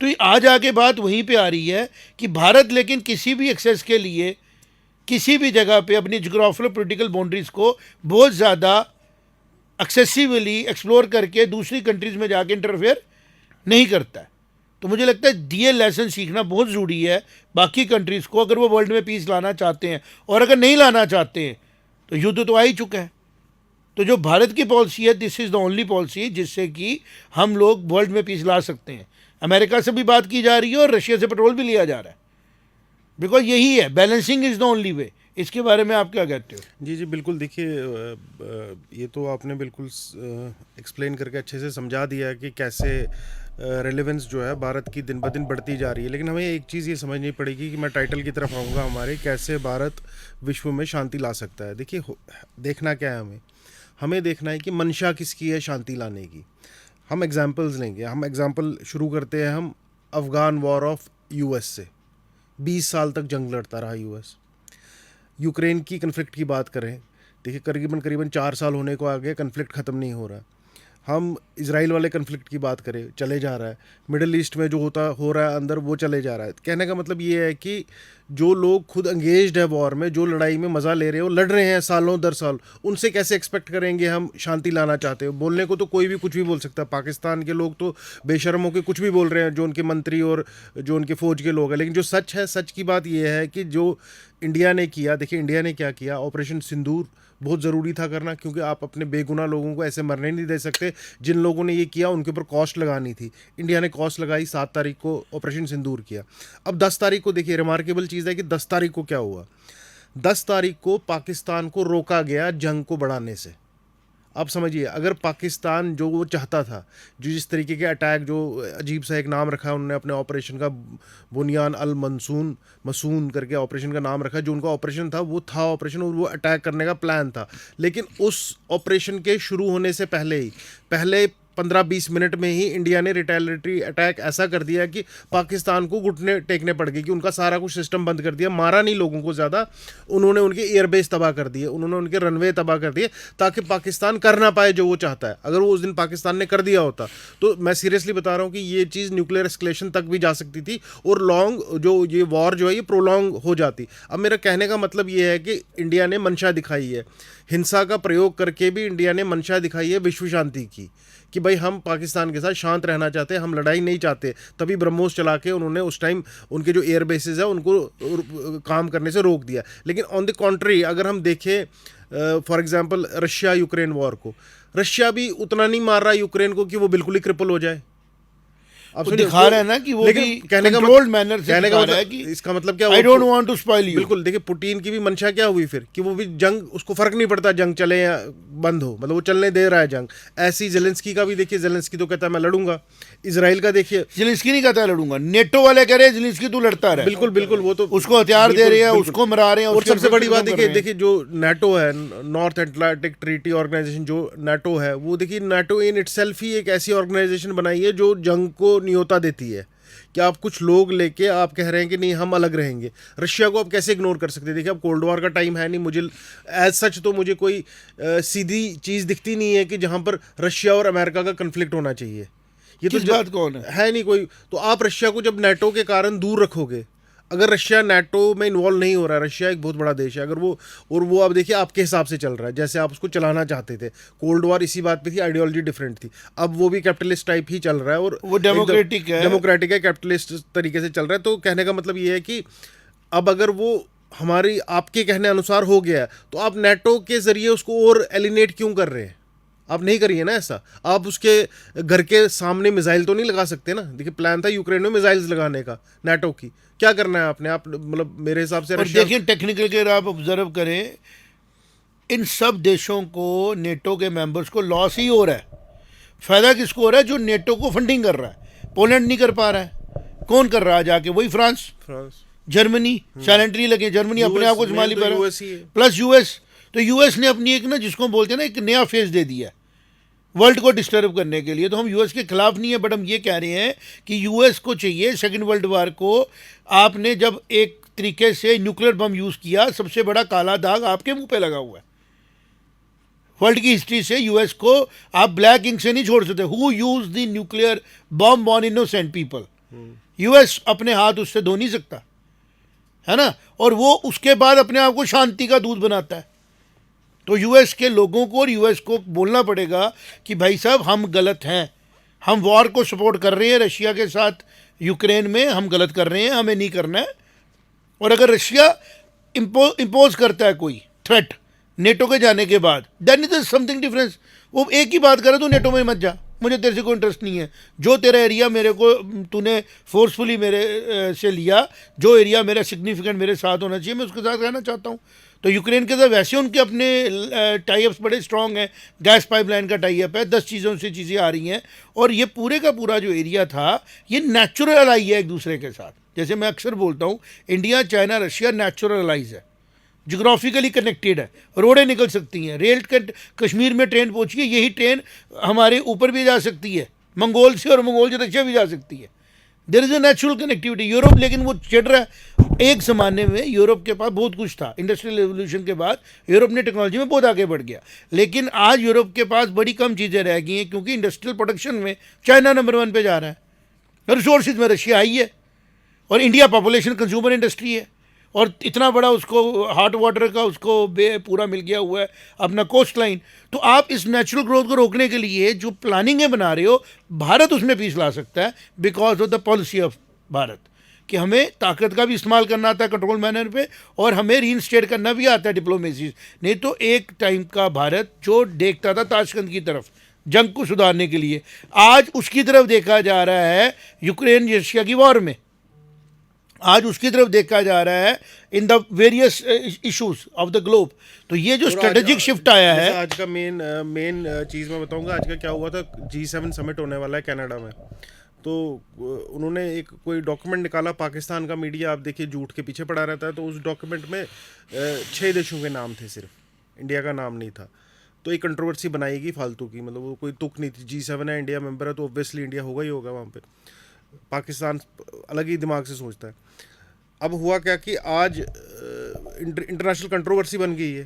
तो आज आके बात वहीं पे आ रही है कि भारत लेकिन किसी भी एक्सेस के लिए किसी भी जगह पे अपनी जियोग्राफिकल पॉलिटिकल बाउंड्रीज को बहुत ज़्यादा एक्सेसिवली एक्सप्लोर करके दूसरी कंट्रीज में जाके इंटरफेयर नहीं करता है। तो मुझे लगता है ये लेसन सीखना बहुत ज़रूरी है बाकी कंट्रीज़ को, अगर वो वर्ल्ड में पीस लाना चाहते हैं। और अगर नहीं लाना चाहते हैं तो युद्ध तो आ ही चुका है। तो जो भारत की पॉलिसी है, this is the only policy जिससे कि हम लोग वर्ल्ड में पीस ला सकते हैं। अमेरिका से भी बात की जा रही है और रशिया से पेट्रोल भी लिया जा रहा है, बिकॉज यही है, balancing is the only way. इसके बारे में आप क्या कहते हो? जी जी बिल्कुल, देखिए ये तो आपने बिल्कुल एक्सप्लेन करके अच्छे से समझा दिया कि कैसे रेलेवेंस जो है भारत की दिन ब दिन बढ़ती जा रही है। लेकिन हमें एक चीज़ ये समझनी पड़ेगी कि मैं टाइटल की तरफ आऊँगा हमारे, कैसे भारत विश्व में शांति ला सकता है। देखिए देखना क्या है, हमें देखना है कि मंशा किसकी है शांति लाने की। हम एग्जाम्पल्स लेंगे, हम एग्जाम्पल शुरू करते हैं हम अफ़गान वॉर ऑफ यूएस से। 20 साल तक जंग लड़ता रहा यूएस। यूक्रेन की कन्फ्लिक्ट की बात करें, देखिए करीबन 4 साल होने को आ गया, कन्फ्लिक्ट ख़त्म नहीं हो रहा। हम इजराइल वाले कन्फ्लिक्ट की बात करें, चले जा रहा है। मिडिल ईस्ट में जो हो रहा है अंदर, वो चले जा रहा है। कहने का मतलब ये है कि जो लोग खुद एंगेज्ड है वॉर में, जो लड़ाई में मज़ा ले रहे हो, लड़ रहे हैं सालों दर साल, उनसे कैसे एक्सपेक्ट करेंगे हम शांति लाना चाहते हो। बोलने को तो कोई भी कुछ भी बोल सकता है। पाकिस्तान के लोग तो बेशर्म होकर कुछ भी बोल रहे हैं, जो उनके मंत्री और जो उनके फ़ौज के लोग हैं। लेकिन जो सच है, सच की बात यह है कि जो इंडिया ने किया, देखिए इंडिया ने क्या किया। ऑपरेशन सिंदूर बहुत ज़रूरी था करना, क्योंकि आप अपने बेगुनाह लोगों को ऐसे मरने नहीं दे सकते। जिन लोगों ने ये किया उनके ऊपर कॉस्ट लगानी थी। इंडिया ने कॉस्ट लगाई, 7 तारीख को ऑपरेशन सिंदूर किया। अब 10 तारीख को देखिए रिमार्केबल चीज़ है कि 10 तारीख को क्या हुआ। 10 तारीख को पाकिस्तान को रोका गया जंग को बढ़ाने से। आप समझिए, अगर पाकिस्तान जो वो चाहता था, जो जिस तरीके के अटैक, जो अजीब सा एक नाम रखा है उन्होंने अपने ऑपरेशन का, बुनियान अल मसून करके ऑपरेशन का नाम रखा, जो उनका ऑपरेशन था वो था ऑपरेशन, और वो अटैक करने का प्लान था। लेकिन उस ऑपरेशन के शुरू होने से पहले 15-20 मिनट में ही इंडिया ने रिटेलिएटरी अटैक ऐसा कर दिया कि पाकिस्तान को घुटने टेकने पड़ गए, कि उनका सारा कुछ सिस्टम बंद कर दिया। मारा नहीं लोगों को ज़्यादा, उन्होंने उनके एयरबेस तबाह कर दिए, उन्होंने उनके रनवे तबाह कर दिए, ताकि पाकिस्तान कर ना पाए जो वो चाहता है। अगर वो उस दिन पाकिस्तान ने कर दिया होता तो मैं सीरियसली बता रहा हूँ कि ये चीज़ न्यूक्लियर एस्केलेशन तक भी जा सकती थी, और लॉन्ग जो ये वॉर जो है ये प्रोलॉन्ग हो जाती। अब मेरा कहने का मतलब ये है कि इंडिया ने मंशा दिखाई है, हिंसा का प्रयोग करके भी इंडिया ने मंशा दिखाई है विश्व शांति की, कि भाई हम पाकिस्तान के साथ शांत रहना चाहते हैं, हम लड़ाई नहीं चाहते। तभी ब्रह्मोस चला के उन्होंने उस टाइम उनके जो एयर बेसिस है उनको काम करने से रोक दिया। लेकिन ऑन द कॉन्ट्री अगर हम देखें for example Russia Ukraine war को, रशिया भी उतना नहीं मार रहा यूक्रेन को कि वो बिल्कुल ही क्रिपल हो जाए। वो दिखा रहा है ना कि वो भी कंट्रोल्ड मैनर से दिखा रहा है कि इसका मतलब क्या, I don't want to spoil you. बिल्कुल, देखिए पुतिन की भी मंशा क्या हुई फिर, कि वो भी जंग, उसको फर्क नहीं पड़ता जंग चले या बंद हो, मतलब वो चलने दे रहा है जंग। ऐसी जेलेंस्की का भी देखिए, जेलेंस्की तो कहता है मैं लड़ूंगा। इजराइल का देखिए, जेलेंस्की नहीं कहता है लड़ूंगा, नेटो वाले कह रहे हैं जेलेंस्की तू लड़ता रहे। बिल्कुल बिल्कुल, वो तो उसको हथियार दे रहे हैं, उसको मरा रहे हैं। और सबसे बड़ी बात देखिए जो नाटो है, नॉर्थ अटलांटिक ट्रीटी ऑर्गेनाइजेशन जो नाटो है, वो देखिए नाटो इन इटसेल्फ ही एक ऐसी ऑर्गेनाइजेशन बनाई है जो जंग को न्योता देती है, कि आप कुछ लोग लेके आप कह रहे हैं कि नहीं हम अलग रहेंगे। रशिया को आप कैसे इग्नोर कर सकते हैं। देखिए अब कोल्ड वॉर का टाइम है नहीं, मुझे एज सच तो मुझे कोई सीधी चीज़ दिखती नहीं है कि जहाँ पर रशिया और अमेरिका का कन्फ्लिक्ट होना चाहिए। ये तो बात कौन है नहीं कोई। तो आप रशिया को जब नाटो के कारण दूर रखोगे, अगर रशिया नाटो में इन्वॉल्व नहीं हो रहा है, रशिया एक बहुत बड़ा देश है, अगर वो आप देखिए आपके हिसाब से चल रहा है जैसे आप उसको चलाना चाहते थे। कोल्ड वॉर इसी बात पे थी, आइडियोलॉजी डिफरेंट थी। अब वो भी कैपिटलिस्ट टाइप ही चल रहा है, और वो डेमोक्रेटिक है, कैपिटलिस्ट तरीके से चल रहा है। तो कहने का मतलब ये है कि अब अगर वो हमारी आपके कहने अनुसार हो गया है, तो आप नाटो के जरिए उसको और एलिनेट क्यों कर रहे हैं? आप नहीं करिए ना ऐसा। आप उसके घर के सामने मिसाइल तो नहीं लगा सकते ना। देखिए प्लान था यूक्रेन में मिसाइल्स लगाने का नाटो की, क्या करना है आपने? आप मतलब मेरे हिसाब से देखिए टेक्निकल के आप ऑब्जर्व करें, इन सब देशों को, नेटो के मेंबर्स को लॉस ही हो रहा है। फायदा किसको हो रहा है? जो नेटो को फंडिंग कर रहा है। पोलैंड नहीं कर पा रहा है, कौन कर रहा है जाके? वही फ्रांस, जर्मनी साइलेंटली लगे। जर्मनी अपने आप को संभाली पा रहा है, प्लस यूएस। तो यूएस ने अपनी एक ना, जिसको बोलते हैं ना, एक नया फेज दे दिया वर्ल्ड को डिस्टर्ब करने के लिए। तो हम यूएस के खिलाफ नहीं है, बट हम ये कह रहे हैं कि यूएस को चाहिए सेकेंड वर्ल्ड वार को। आपने जब एक तरीके से न्यूक्लियर बम यूज़ किया, सबसे बड़ा काला दाग आपके मुंह पे लगा हुआ है। वर्ल्ड की हिस्ट्री से यूएस को आप ब्लैक इंक से नहीं छोड़ सकते। Who use the nuclear bomb on innocent people? US अपने हाथ उससे धो नहीं सकता, है ना, और वो उसके बाद अपने आप को शांति का दूत बनाता है। तो यूएस के लोगों को और यूएस को बोलना पड़ेगा कि भाई साहब हम गलत हैं, हम वॉर को सपोर्ट कर रहे हैं रशिया के साथ यूक्रेन में, हम गलत कर रहे हैं, हमें नहीं करना है। और अगर रशिया इम्पोज करता है कोई थ्रेट नेटो के जाने के बाद, then it is something difference. वो एक ही बात करे तो नेटो में मत जा, मुझे तेरे से कोई इंटरेस्ट नहीं है। जो तेरा एरिया मेरे को तूने फोर्सफुली मेरे से लिया, जो एरिया मेरा सिग्निफिकेंट मेरे साथ होना चाहिए, मैं उसके साथ रहना चाहता हूँ। तो यूक्रेन के साथ वैसे उनके अपने टाई अप्स बड़े स्ट्रॉन्ग हैं, गैस पाइपलाइन का टाई अप है, 10 चीज़ों से चीज़ें आ रही हैं। और ये पूरे का पूरा जो एरिया था ये नेचुरल अलाई है एक दूसरे के साथ। जैसे मैं अक्सर बोलता हूँ, India China Russia natural allies है, जोग्राफिकली कनेक्टेड है, रोडें निकल सकती हैं, रेल कश्मीर में ट्रेन पहुंची है, यही ट्रेन हमारे ऊपर भी जा सकती है मंगोल से, और मंगोल से रशिया भी जा सकती है। There is a natural connectivity. Europe लेकिन वो चिढ़ रहा है। एक ज़माने में यूरोप के पास बहुत कुछ था, इंडस्ट्रियल रेवोल्यूशन के बाद यूरोप ने टेक्नोलॉजी में बहुत आगे बढ़ गया, लेकिन आज यूरोप के पास बड़ी कम चीज़ें रह गई हैं, क्योंकि इंडस्ट्रियल प्रोडक्शन में चाइना नंबर 1 पे जा रहा है, रिसोर्सेज में रशिया आई है, और इंडिया पॉपुलेशन कंज्यूमर इंडस्ट्री है, और इतना बड़ा उसको हॉट वाटर का उसको पूरा मिल गया हुआ है अपना कोस्ट लाइन। तो आप इस नेचुरल ग्रोथ को रोकने के लिए जो प्लानिंगें बना रहे हो, भारत उसमें पीस ला सकता है because of the policy of Bharat, कि हमें ताकत का भी इस्तेमाल करना आता है कंट्रोल मैनर पे, और हमें रीइंस्टेट करना भी आता है डिप्लोमेसी। नहीं तो एक टाइम का भारत जो देखता था ताशकंद की तरफ जंग को सुधारने के लिए, आज उसकी तरफ देखा जा रहा है यूक्रेन रशिया की वॉर में, आज उसकी तरफ देखा जा रहा है in the various issues of the globe. तो ये जो स्ट्रेटेजिक शिफ्ट आया है, आज का मेन चीज़ मैं बताऊंगा। आज का क्या हुआ था, G7 समिट होने वाला है कनाडा में, तो उन्होंने एक कोई डॉक्यूमेंट निकाला, पाकिस्तान का मीडिया आप देखिए झूठ के पीछे पड़ा रहता है, तो उस डॉक्यूमेंट में 6 देशों के नाम थे, सिर्फ इंडिया का नाम नहीं था। तो एक कंट्रोवर्सी बनाएगी फालतू की, मतलब वो कोई तुक नहीं थी। G7 है, इंडिया मेंबर है, तो ऑब्वियसली इंडिया होगा ही होगा वहाँ पे। पाकिस्तान अलग ही दिमाग से सोचता है। अब हुआ क्या कि आज इंटरनेशनल कंट्रोवर्सी बन गई है,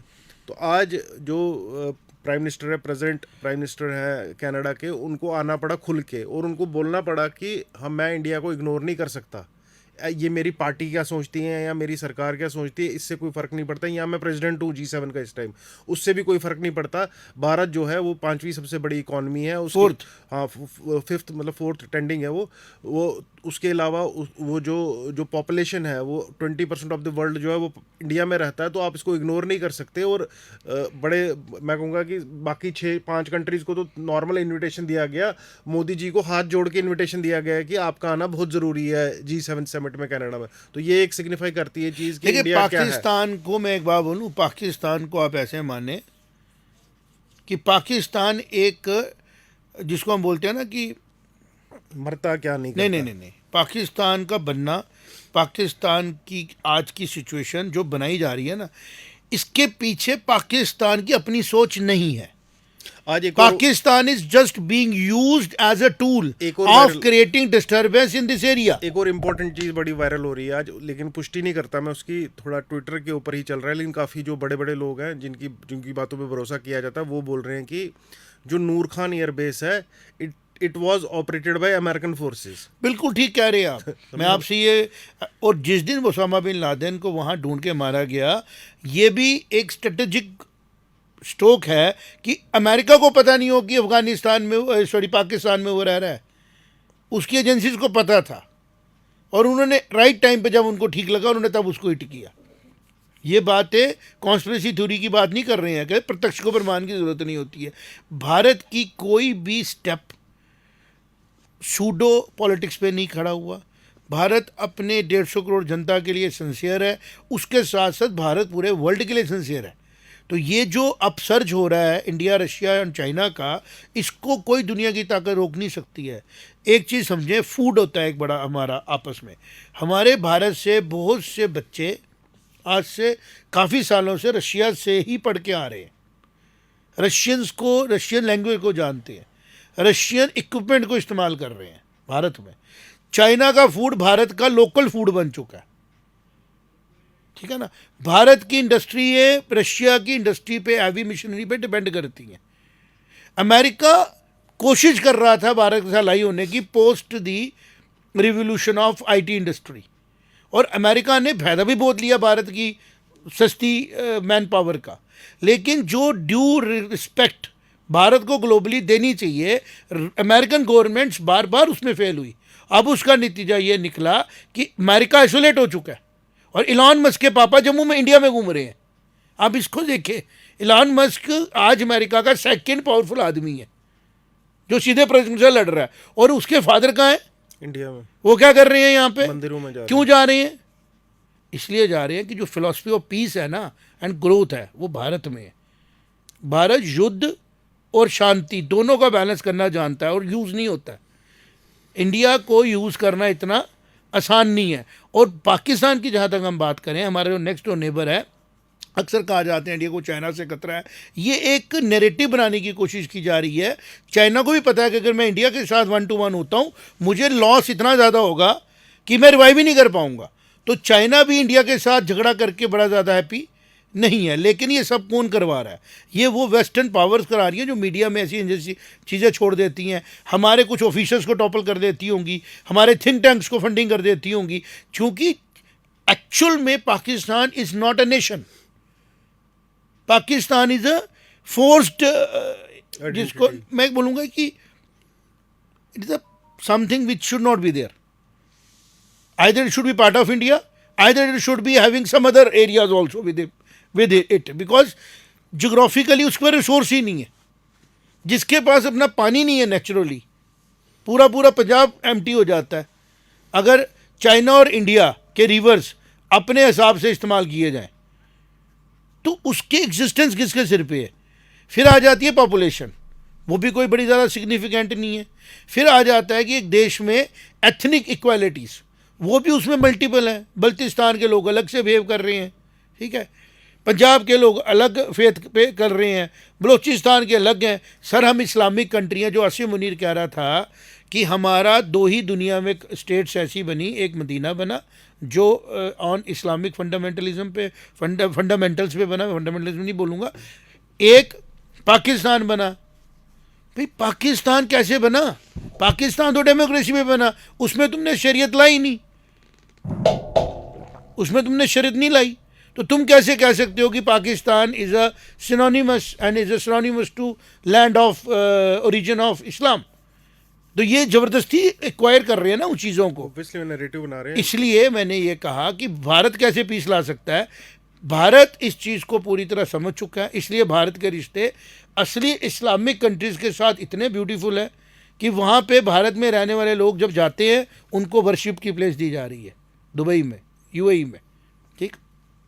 तो आज जो प्राइम मिनिस्टर है, प्रेजेंट प्राइम मिनिस्टर है कनाडा के, उनको आना पड़ा खुल के, और उनको बोलना पड़ा कि मैं इंडिया को इग्नोर नहीं कर सकता। ये मेरी पार्टी क्या सोचती है या मेरी सरकार क्या सोचती है, इससे कोई फ़र्क नहीं पड़ता। या मैं प्रेसिडेंट हूँ G7 का इस टाइम, उससे भी कोई फ़र्क नहीं पड़ता। भारत जो है वो 5वीं सबसे बड़ी इकॉनमी है, फोर्थ, हाँ, फिफ्थ, मतलब फोर्थ ट्रेंडिंग है वो उसके अलावा वो जो पॉपुलेशन है वो 20% ऑफ द वर्ल्ड जो है वो इंडिया में रहता है। तो आप इसको इग्नोर नहीं कर सकते। और बड़े, मैं कहूँगा कि बाकी 6-5 कंट्रीज़ को तो नॉर्मल इन्विटेशन दिया गया, मोदी जी को हाथ जोड़ के इन्विटेशन दिया गया है कि आपका आना बहुत ज़रूरी है G7 समिट में कनाडा में। तो ये एक सिग्निफाई करती है चीज़ कि इंडिया क्या है। पाकिस्तान को मैं एक बात बोलूँ, पाकिस्तान को आप ऐसे माने कि पाकिस्तान एक, जिसको हम बोलते हैं ना कि मरता क्या नहीं करता। नहीं, पाकिस्तान का बनना, पाकिस्तान की आज की सिचुएशन जो बनाई जा रही है ना, इसके पीछे पाकिस्तान की अपनी सोच नहीं है। आज एक Pakistan is just being used as a tool of creating disturbance in this area. एक और इम्पोर्टेंट चीज़ बड़ी वायरल हो रही है आज, लेकिन पुष्टि नहीं करता मैं उसकी, थोड़ा ट्विटर के ऊपर ही चल रहा है, लेकिन काफ़ी जो बड़े बड़े लोग हैं जिनकी बातों पे भरोसा किया जाता है, वो बोल रहे हैं कि जो नूर खान एयरबेस है, it was operated by American forces. बिल्कुल ठीक कह रहे हैं आप। मैं आपसे ये, और जिस दिन ओसामा बिन लादेन को वहाँ ढूंढ के मारा गया, ये भी एक स्ट्रेटेजिक स्ट्रोक है कि अमेरिका को पता नहीं हो कि अफगानिस्तान में, सॉरी पाकिस्तान में वो रह रहा है। उसकी एजेंसीज को पता था, और उन्होंने राइट टाइम पे जब उनको ठीक लगा उन्होंने तब उसको हिट किया। ये बातें कॉन्स्पिरेसी थ्योरी की बात नहीं कर रहे हैं कि प्रत्यक्ष को प्रमाण की ज़रूरत नहीं होती है। भारत की कोई भी स्टेप सूडो पॉलिटिक्स पे नहीं खड़ा हुआ। भारत अपने 150 करोड़ जनता के लिए सिंसियर है, उसके साथ साथ भारत पूरे वर्ल्ड के लिए सिंसियर है। तो ये जो अपसर्ज हो रहा है इंडिया, रशिया और चाइना का, इसको कोई दुनिया की ताकत रोक नहीं सकती है। एक चीज़ समझें, फूड होता है एक बड़ा हमारा आपस में। हमारे भारत से बहुत से बच्चे आज से काफ़ी सालों से रशिया से ही पढ़ के आ रहे हैं, रशियंस को, रशियन लैंग्वेज को जानते हैं, रशियन इक्विपमेंट को इस्तेमाल कर रहे हैं भारत में। चाइना का फूड भारत का लोकल फूड बन चुका है, ठीक है ना। भारत की इंडस्ट्री है रशिया की इंडस्ट्री पे, हैवी मशीनरी पे डिपेंड करती है। अमेरिका कोशिश कर रहा था भारत के साथ लाई होने की post the revolution of IT industry, और अमेरिका ने फायदा भी बहुत लिया भारत की सस्ती मैन पावर का, लेकिन जो ड्यू रिस्पेक्ट भारत को ग्लोबली देनी चाहिए, अमेरिकन गवर्नमेंट्स बार बार उसमें फेल हुई। अब उसका नतीजा ये निकला कि अमेरिका आइसोलेट हो चुका है, और इलॉन मस्क के पापा जम्मू में इंडिया में घूम रहे हैं। आप इसको देखें, इलॉन मस्क आज अमेरिका का सेकंड पावरफुल आदमी है जो सीधे प्रश्न से लड़ रहा है, और उसके फादर कहाँ हैं? इंडिया में। वो क्या कर रहे हैं यहाँ पे? मंदिरों में जा क्यों जा रहे हैं? इसलिए जा रहे हैं कि जो फिलॉसफी ऑफ पीस है ना एंड ग्रोथ है वो भारत में है। भारत युद्ध और शांति दोनों का बैलेंस करना जानता है और यूज़ नहीं होता है। इंडिया को यूज़ करना इतना आसान नहीं है। और पाकिस्तान की जहाँ तक हम बात करें, हमारे जो नेक्स्ट डोर नेबर है, अक्सर कहा जाते हैं इंडिया को चाइना से खतरा है। ये एक नैरेटिव बनाने की कोशिश की जा रही है। चाइना को भी पता है कि अगर मैं इंडिया के साथ 1 to 1 होता हूँ, मुझे लॉस इतना ज़्यादा होगा कि मैं रिवाइव ही नहीं कर पाऊँगा। तो चाइना भी इंडिया के साथ झगड़ा करके बड़ा ज़्यादा हैप्पी नहीं है। लेकिन ये सब कौन करवा रहा है? ये वो वेस्टर्न पावर्स करा रही हैं जो मीडिया में ऐसी जैसी चीज़ें छोड़ देती हैं, हमारे कुछ ऑफिसर्स को टॉपल कर देती होंगी, हमारे थिंक टैंक्स को फंडिंग कर देती होंगी, क्योंकि एक्चुअल में Pakistan is not a nation. Pakistan is a forced, जिसको मैं बोलूँगा कि it is a something which should not be there. Either it should be part of India, either it should be having some other areas also with it, because geographically उस पर resource ही नहीं है। जिसके पास अपना पानी नहीं है नेचुरली, पूरा पूरा पंजाब एम्प्टी हो जाता है। अगर चाइना और इंडिया के रिवर्स अपने हिसाब से इस्तेमाल किए जाएं तो उसके एग्जिस्टेंस किसके सिर पे है? फिर आ जाती है पॉपुलेशन, वो भी कोई बड़ी ज़्यादा सिग्निफिकेंट नहीं है। फिर आ जाता है कि एक देश में एथनिक इक्वालिटीज़, वो भी उसमें मल्टीपल हैं। बल्तिस्तान के लोग अलग से बिहेव कर रहे हैं, ठीक है, पंजाब के लोग अलग फेथ पे कर रहे हैं, बलूचिस्तान के अलग हैं। सर, हम इस्लामिक कंट्री हैं। जो आसिम मुनीर कह रहा था कि हमारा 2 ही दुनिया में स्टेट्स ऐसी बनी, एक मदीना बना जो ऑन इस्लामिक फंडामेंटलिज्म पे फंडामेंटल्स पे बना, फंडामेंटलिज्म नहीं बोलूँगा, एक पाकिस्तान बना। भाई पाकिस्तान कैसे बना? पाकिस्तान तो डेमोक्रेसी में बना, उसमें तुमने शरीयत लाई नहीं, उसमें तुमने शरीयत नहीं लाई। तो तुम कैसे कह सकते हो कि Pakistan is a synonymous and is a synonymous to land of origin of Islam? तो ये ज़बरदस्ती एक्वायर कर रहे हैं ना उन चीज़ों को, नैरेटिव बना रहे हैं। इसलिए मैंने ये कहा कि भारत कैसे पीस ला सकता है। भारत इस चीज़ को पूरी तरह समझ चुका है, इसलिए भारत के रिश्ते असली इस्लामिक कंट्रीज़ के साथ इतने ब्यूटीफुल है कि वहाँ पे भारत में रहने वाले लोग जब जाते हैं उनको वर्शिप की प्लेस दी जा रही है, दुबई में, यूएई में।